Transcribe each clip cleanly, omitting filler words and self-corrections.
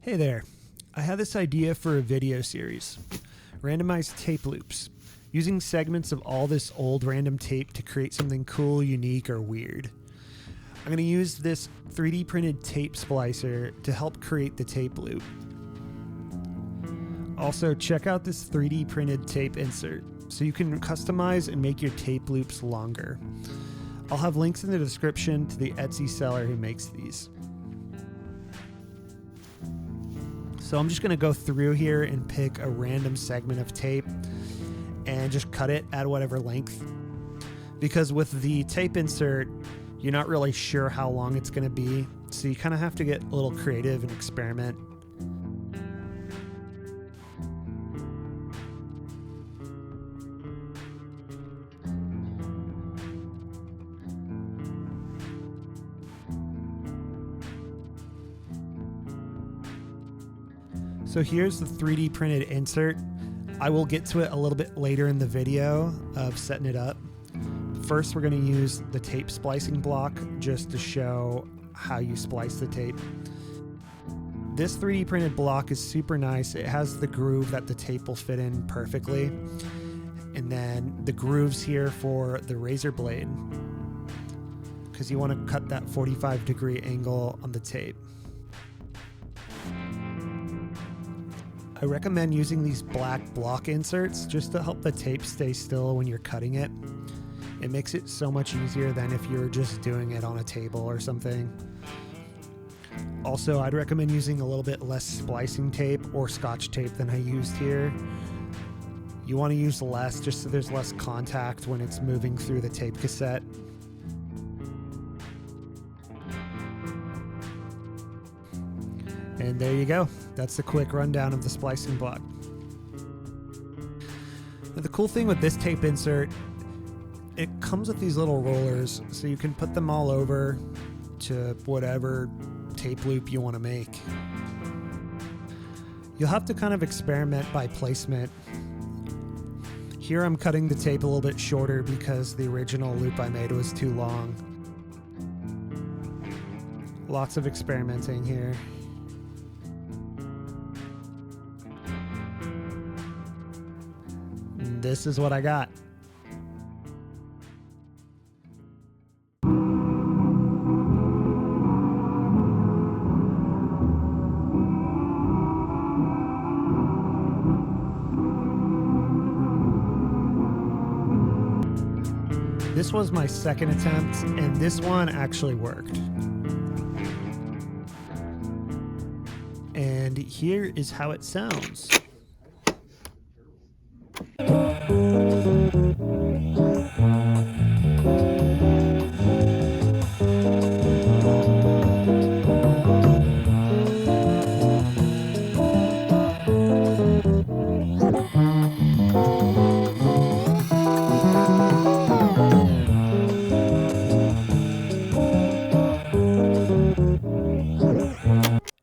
Hey there, I had this idea for a video series, randomized tape loops, using segments of all this old random tape to create something cool, unique, or weird. I'm going to use this 3D printed tape splicer to help create the tape loop. Also, check out this 3D printed tape insert so you can customize and make your tape loops longer. I'll have links in the description to the Etsy seller who makes these. So I'm just going to go through here and pick a random segment of tape and just cut it at whatever length. Because with the tape insert, you're not really sure how long it's going to be, so you kind of have to get a little creative and experiment. So here's the 3D printed insert. I will get to it a little bit later in the video of setting it up. First, we're going to use the tape splicing block just to show how you splice the tape. This 3D printed block is super nice. It has the groove that the tape will fit in perfectly. And then the grooves here for the razor blade, because you want to cut that 45-degree angle on the tape. I recommend using these black block inserts just to help the tape stay still when you're cutting it. It makes it so much easier than if you were just doing it on a table or something. Also, I'd recommend using a little bit less splicing tape or scotch tape than I used here. You want to use less just so there's less contact when it's moving through the tape cassette. And there you go. That's the quick rundown of the splicing block. Now, the cool thing with this tape insert, it comes with these little rollers, so you can put them all over to whatever tape loop you want to make. You'll have to kind of experiment by placement. Here I'm cutting the tape a little bit shorter because the original loop I made was too long. Lots of experimenting here. This is what I got. This was my second attempt, and this one actually worked. And here is how it sounds.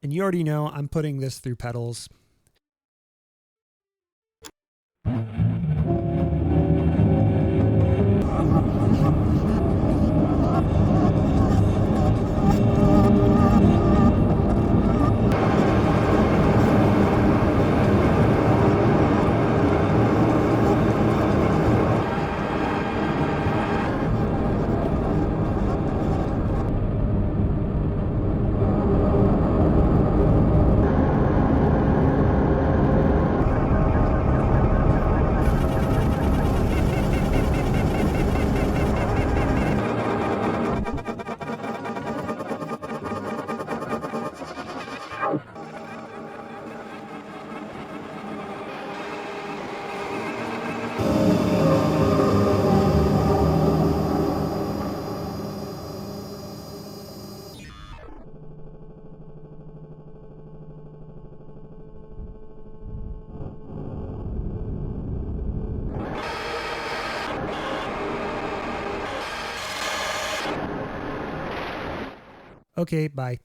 And you already know I'm putting this through pedals. Okay, bye.